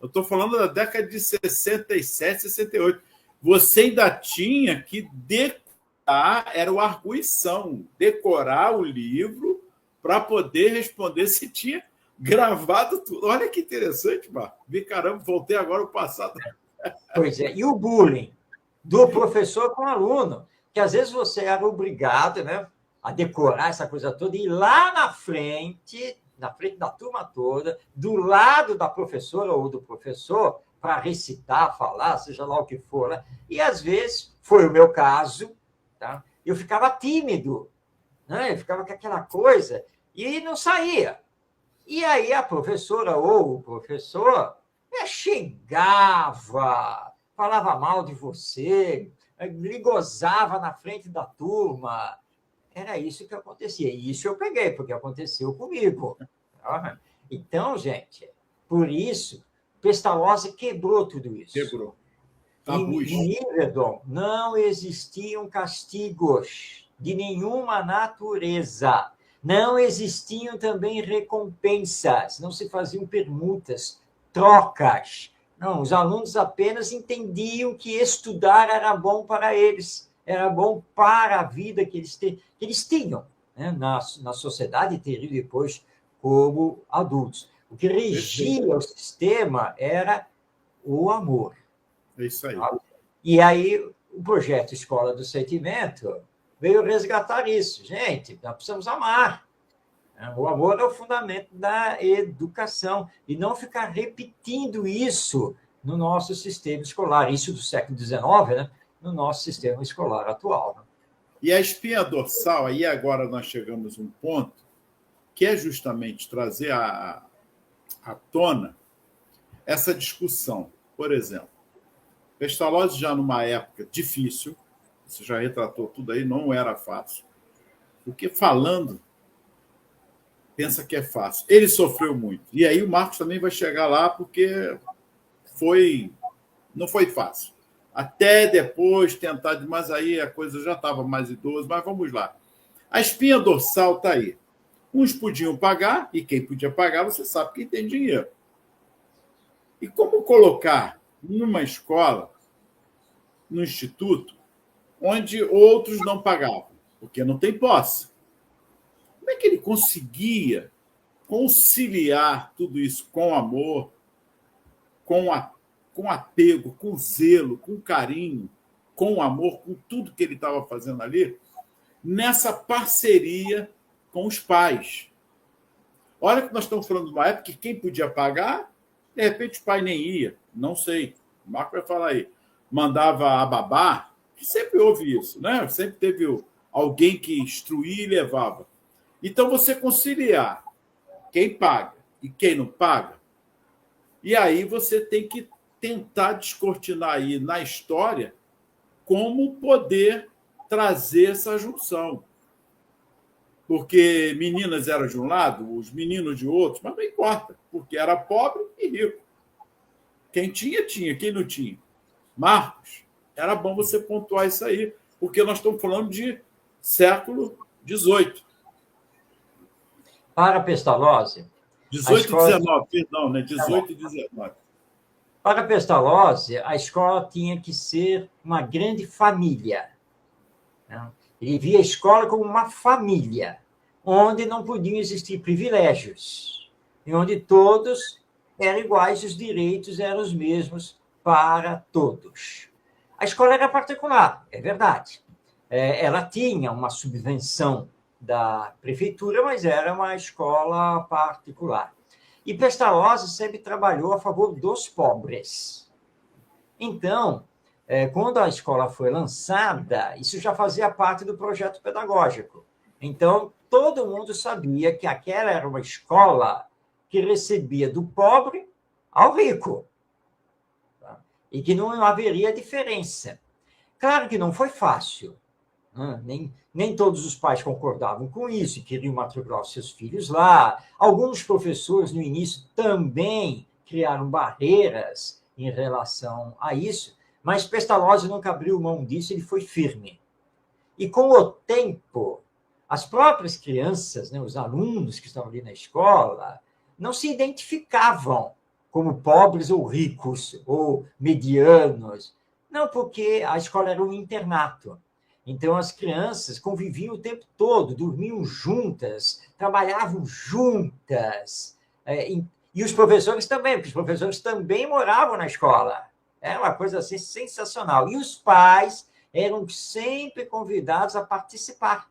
eu estou falando da década de 67, 68. Você ainda tinha que decorar, era o arguição, decorar o livro para poder responder se tinha gravado tudo. Olha que interessante, Marco. Caramba, voltei agora ao passado. Pois é, e o bullying do professor com o aluno, que às vezes você era obrigado, né, a decorar essa coisa toda, e lá na frente da turma toda, do lado da professora ou do professor, para recitar, falar, seja lá o que for. Né? E às vezes, foi o meu caso, tá? Eu ficava tímido, né? Eu ficava com aquela coisa e não saía. E aí a professora ou o professor chegava, falava mal de você, lhe gozava na frente da turma. Era isso que acontecia. E isso eu peguei, porque aconteceu comigo. Então, gente, por isso, Pestalozzi quebrou tudo isso. Quebrou. Em Yverdon não existiam castigos de nenhuma natureza. Não existiam também recompensas, não se faziam permutas, trocas. Não, os alunos apenas entendiam que estudar era bom para eles, era bom para a vida que eles tinham, né? na sociedade e teriam depois como adultos. O que regia o sistema era o amor. É isso aí. E aí o projeto Escola do Sentimento veio resgatar isso. Gente, nós precisamos amar. O amor é o fundamento da educação. E não ficar repetindo isso no nosso sistema escolar. Isso do século XIX, né? No nosso sistema escolar atual. Né? E a espinha dorsal, aí agora nós chegamos a um ponto que é justamente trazer à tona essa discussão. Por exemplo, Pestalozzi já numa época difícil, você já retratou tudo aí, não era fácil, porque falando, pensa que é fácil. Ele sofreu muito. E aí o Marcos também vai chegar lá porque não foi fácil. Até depois tentar, mas aí a coisa já estava mais idosa, mas vamos lá. A espinha dorsal está aí. Uns podiam pagar, e quem podia pagar, você sabe quem tem dinheiro. E como colocar numa escola, no instituto, onde outros não pagavam? Porque não tem posse. Como é que ele conseguia conciliar tudo isso com amor, com apego, com zelo, com carinho, com amor, com tudo que ele estava fazendo ali, nessa parceria com os pais? Olha que nós estamos falando de uma época que quem podia pagar, de repente o pai nem ia, não sei. O Marco vai falar aí. Mandava a babá, sempre houve isso, né? Sempre teve alguém que instruía e levava. Então, você conciliar quem paga e quem não paga, e aí você tem que tentar descortinar aí na história como poder trazer essa junção. Porque meninas eram de um lado, os meninos de outro, mas não importa, porque era pobre e rico. Quem tinha, tinha. Quem não tinha? Marcos, era bom você pontuar isso aí, porque nós estamos falando de século XVIII. Para Pestalozzi... 18 e 19, perdão, né? 18 e 19. Para Pestalozzi, a escola tinha que ser uma grande família. Ele via a escola como uma família, onde não podiam existir privilégios, e onde todos eram iguais, os direitos eram os mesmos para todos. A escola era particular, é verdade, Ela tinha uma subvenção da prefeitura, mas era uma escola particular. E Pestalozzi sempre trabalhou a favor dos pobres. Então, quando a escola foi lançada, isso já fazia parte do projeto pedagógico. Então, todo mundo sabia que aquela era uma escola que recebia do pobre ao rico, tá? E que não haveria diferença. Claro que não foi fácil, né? Nem todos os pais concordavam com isso e queriam matricular os seus filhos lá. Alguns professores, no início, também criaram barreiras em relação a isso, mas Pestalozzi nunca abriu mão disso, ele foi firme. E com o tempo, as próprias crianças, né, os alunos que estavam ali na escola, não se identificavam como pobres ou ricos ou medianos. Não, porque a escola era um internato. Então, as crianças conviviam o tempo todo, dormiam juntas, trabalhavam juntas. E os professores também, porque os professores também moravam na escola. Era uma coisa assim sensacional. E os pais eram sempre convidados a participar.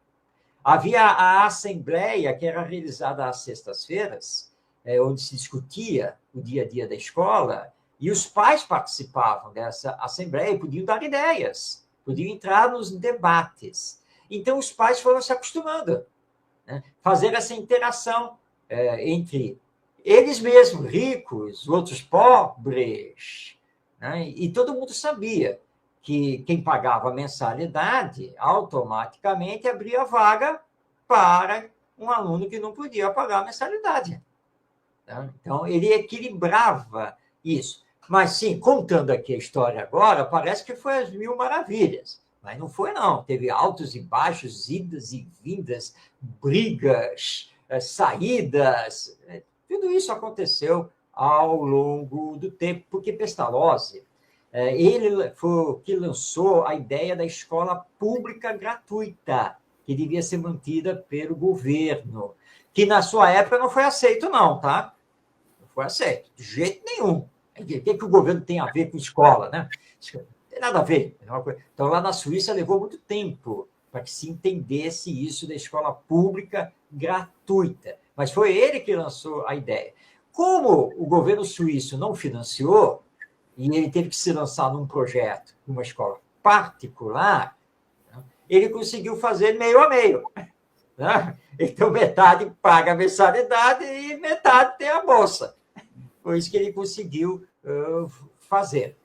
Havia a assembleia, que era realizada às sextas-feiras, onde se discutia o dia a dia da escola, e os pais participavam dessa assembleia e podiam dar ideias, podiam entrar nos debates. Então, os pais foram se acostumando, né? Fazer essa interação entre eles mesmos, ricos, outros pobres, né? E todo mundo sabia que quem pagava a mensalidade automaticamente abria vaga para um aluno que não podia pagar a mensalidade. Então, ele equilibrava isso. Mas, sim, contando aqui a história agora, parece que foi as mil maravilhas. Mas não foi, não. Teve altos e baixos, idas e vindas, brigas, saídas. Tudo isso aconteceu ao longo do tempo, porque Pestalozzi, ele foi que lançou a ideia da escola pública gratuita, que devia ser mantida pelo governo, que na sua época não foi aceito, não, tá? Não foi aceito, de jeito nenhum. O que o governo tem a ver com escola, né? Não tem nada a ver. Então, lá na Suíça, levou muito tempo para que se entendesse isso da escola pública gratuita. Mas foi ele que lançou a ideia. Como o governo suíço não financiou, e ele teve que se lançar num projeto, numa escola particular, ele conseguiu fazer meio a meio. Né? Então, metade paga a mensalidade e metade tem a bolsa. Foi isso que ele conseguiu fazer.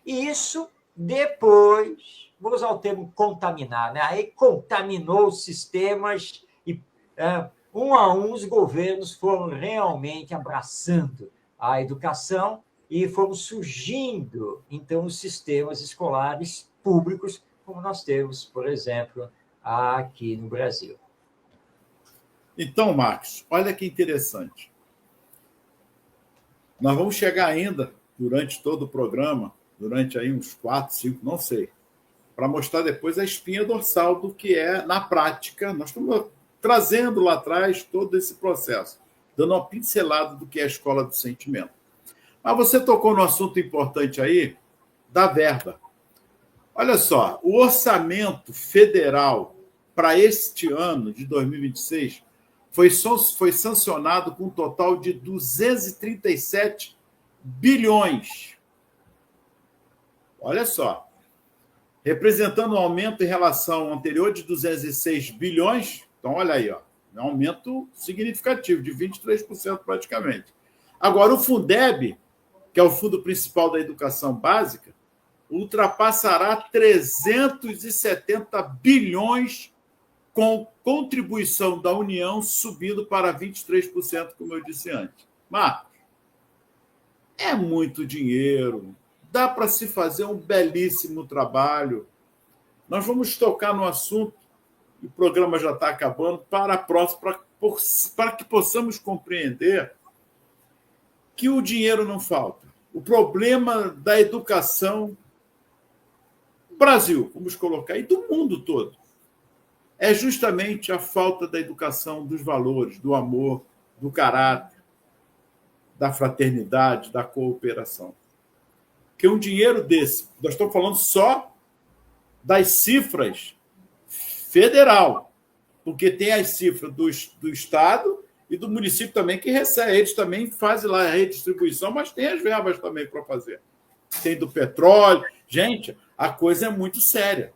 E isso, depois, vou usar o termo contaminar, né? Aí contaminou os sistemas e, um a um, os governos foram realmente abraçando a educação e foram surgindo, então, os sistemas escolares públicos, como nós temos, por exemplo, aqui no Brasil. Então, Marcos, olha que interessante. Nós vamos chegar ainda, durante todo o programa, durante aí uns 4, 5, não sei, para mostrar depois a espinha dorsal do que é na prática. Nós estamos trazendo lá atrás todo esse processo, dando uma pincelada do que é a escola do sentimento. Mas você tocou no assunto importante aí da verba. Olha só, o orçamento federal para este ano de 2026 foi sancionado com um total de 237 bilhões. Olha só, representando um aumento em relação ao anterior de 206 bilhões. Então, olha aí, ó, é um aumento significativo, de 23% praticamente. Agora, o Fundeb, que é o Fundo Principal da Educação Básica, ultrapassará 370 bilhões com contribuição da União subindo para 23%, como eu disse antes. Marcos, é muito dinheiro, dá para se fazer um belíssimo trabalho. Nós vamos tocar no assunto, o programa já está acabando, para a próxima, para que possamos compreender que o dinheiro não falta. O problema da educação do Brasil, vamos colocar, e do mundo todo, é justamente a falta da educação dos valores, do amor, do caráter, da fraternidade, da cooperação. Porque um dinheiro desse, nós estamos falando só das cifras federal, porque tem as cifras do Estado e do município também que recebe. Eles também fazem lá a redistribuição, mas tem as verbas também para fazer. Tem do petróleo. Gente, a coisa é muito séria.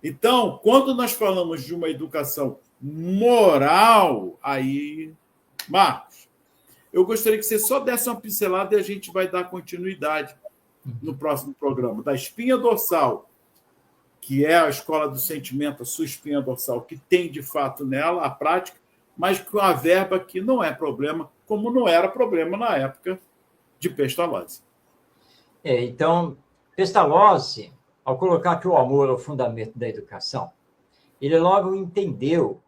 Então, quando nós falamos de uma educação moral, aí, Marcos, eu gostaria que você só desse uma pincelada e a gente vai dar continuidade no próximo programa. Da espinha dorsal, que é a escola do sentimento, a sua espinha dorsal, que tem de fato nela a prática, mas com a verba que não é problema, como não era problema na época de Pestalozzi. Então, Pestalozzi, ao colocar que o amor é o fundamento da educação, ele logo entendeu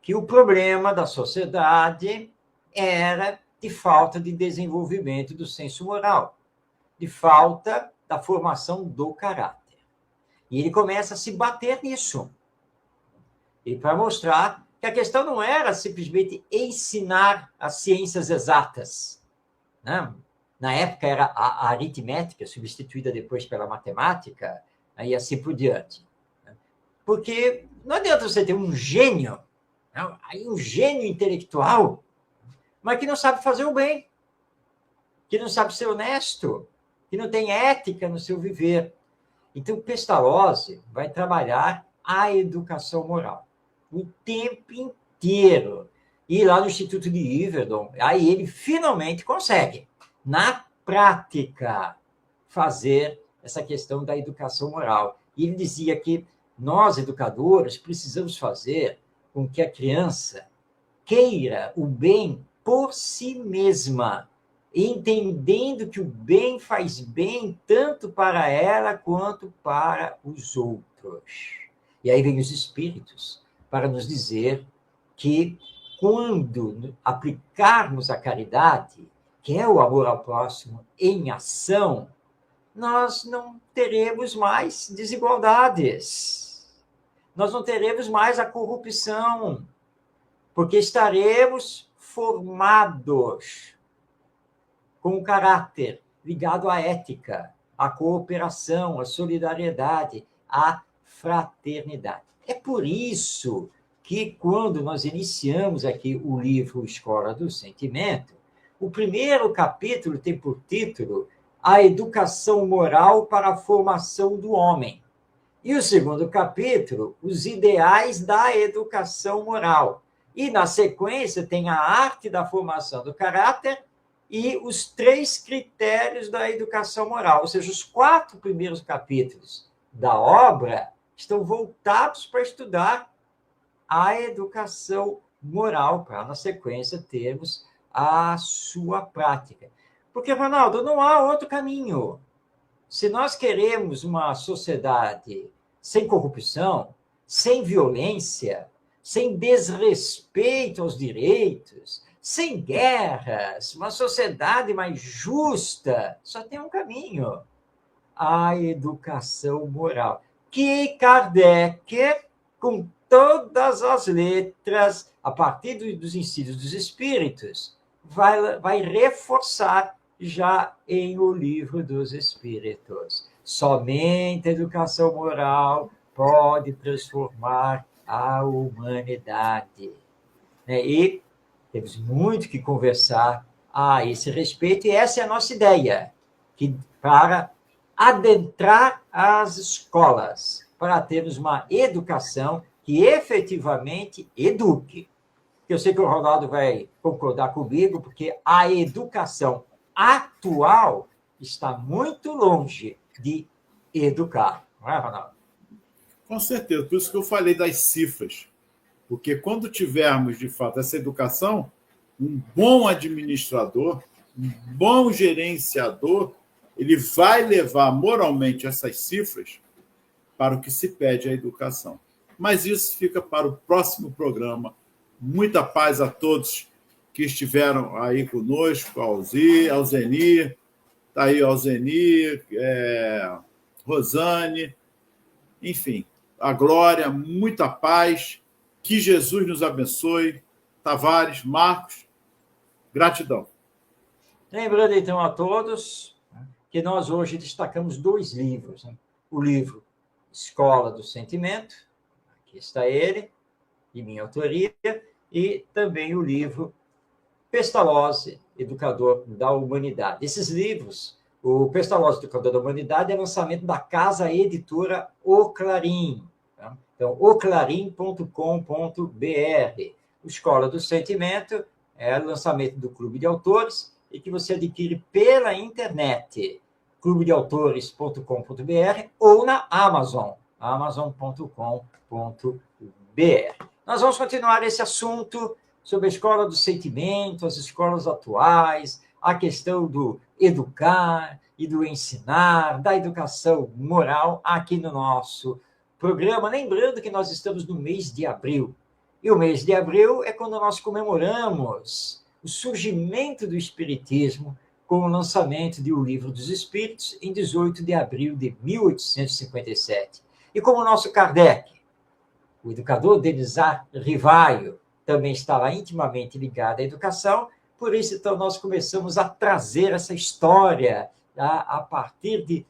que o problema da sociedade era de falta de desenvolvimento do senso moral, de falta da formação do caráter. E ele começa a se bater nisso. E para mostrar que a questão não era simplesmente ensinar as ciências exatas, né? Na época era a aritmética, substituída depois pela matemática, e assim por diante. Porque não adianta você ter um gênio, um gênio intelectual, mas que não sabe fazer o bem, que não sabe ser honesto, que não tem ética no seu viver. Então, Pestalozzi vai trabalhar a educação moral o tempo inteiro. E lá no Instituto de Yverdon, aí ele finalmente consegue, na prática, fazer essa questão da educação moral. E ele dizia que nós, educadores, precisamos fazer com que a criança queira o bem por si mesma, entendendo que o bem faz bem tanto para ela quanto para os outros. E aí vem os espíritos para nos dizer que quando aplicarmos a caridade, que é o amor ao próximo, em ação, nós não teremos mais desigualdades, nós não teremos mais a corrupção, porque estaremos formados com o caráter ligado à ética, à cooperação, à solidariedade, à fraternidade. É por isso que, quando nós iniciamos aqui o livro Escola do Sentimento, o primeiro capítulo tem por título A Educação Moral para a Formação do Homem. E o segundo capítulo, Os Ideais da Educação Moral. E, na sequência, tem a arte da formação do caráter e os 3 critérios da educação moral. Ou seja, os 4 primeiros capítulos da obra estão voltados para estudar a educação moral, para, na sequência, termos a sua prática. Porque, Ronaldo, não há outro caminho. Se nós queremos uma sociedade sem corrupção, sem violência, sem desrespeito aos direitos, sem guerras, uma sociedade mais justa, só tem um caminho: a educação moral. Que Kardec, com todas as letras, a partir dos ensinos dos espíritos, vai reforçar já em O Livro dos Espíritos. Somente a educação moral pode transformar a humanidade. E temos muito que conversar a esse respeito, e essa é a nossa ideia, que para adentrar as escolas, para termos uma educação que efetivamente eduque. Eu sei que o Ronaldo vai concordar comigo, porque a educação atual está muito longe de educar. Não é, Ronaldo? Com certeza, por isso que eu falei das cifras. Porque quando tivermos, de fato, essa educação, um bom administrador, um bom gerenciador, ele vai levar moralmente essas cifras para o que se pede à educação. Mas isso fica para o próximo programa. Muita paz a todos que estiveram aí conosco, Alzenir, está aí Alzenir, Rosane, enfim, a Glória, muita paz, que Jesus nos abençoe. Tavares, Marcos, gratidão. Lembrando, então, a todos que nós hoje destacamos 2 livros. O livro Escola do Sentimento, aqui está ele, de minha autoria, e também o livro Pestalozzi, Educador da Humanidade. Esses livros, o Pestalozzi, Educador da Humanidade, é lançamento da Casa Editora O Clarim. Tá? Então, oclarim.com.br. Escola do Sentimento é lançamento do Clube de Autores e que você adquire pela internet, clubedeautores.com.br ou na Amazon, amazon.com.br. Nós vamos continuar esse assunto sobre a escola do sentimento, as escolas atuais, a questão do educar e do ensinar, da educação moral aqui no nosso programa. Lembrando que nós estamos no mês de abril. E o mês de abril é quando nós comemoramos o surgimento do Espiritismo com o lançamento de O Livro dos Espíritos em 18 de abril de 1857. E como o nosso Kardec, o educador Denisard Rivaio, também estava intimamente ligado à educação, por isso, então, nós começamos a trazer essa história a partir de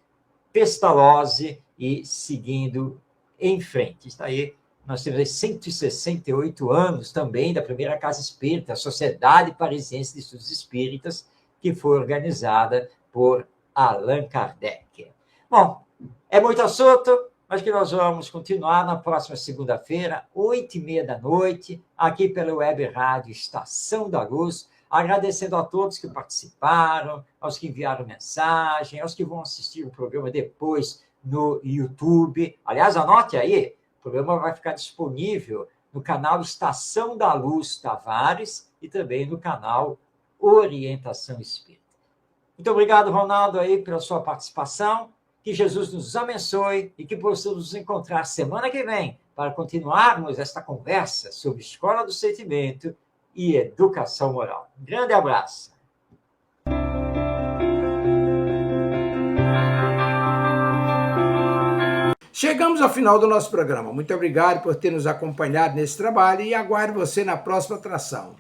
Pestalozzi e seguindo em frente. Está aí, nós temos 168 anos também da primeira Casa Espírita, a Sociedade Parisiense de Estudos Espíritas, que foi organizada por Allan Kardec. Bom, é muito assunto, mas que nós vamos continuar na próxima segunda-feira, 20h30, aqui pela Web Rádio Estação da Luz, agradecendo a todos que participaram, aos que enviaram mensagem, aos que vão assistir o programa depois no YouTube. Aliás, anote aí, o programa vai ficar disponível no canal Estação da Luz Tavares e também no canal Orientação Espírita. Muito obrigado, Ronaldo, aí, pela sua participação. Que Jesus nos abençoe e que possamos nos encontrar semana que vem para continuarmos esta conversa sobre escola do sentimento e educação moral. Um grande abraço. Chegamos ao final do nosso programa. Muito obrigado por ter nos acompanhado nesse trabalho e aguardo você na próxima atração.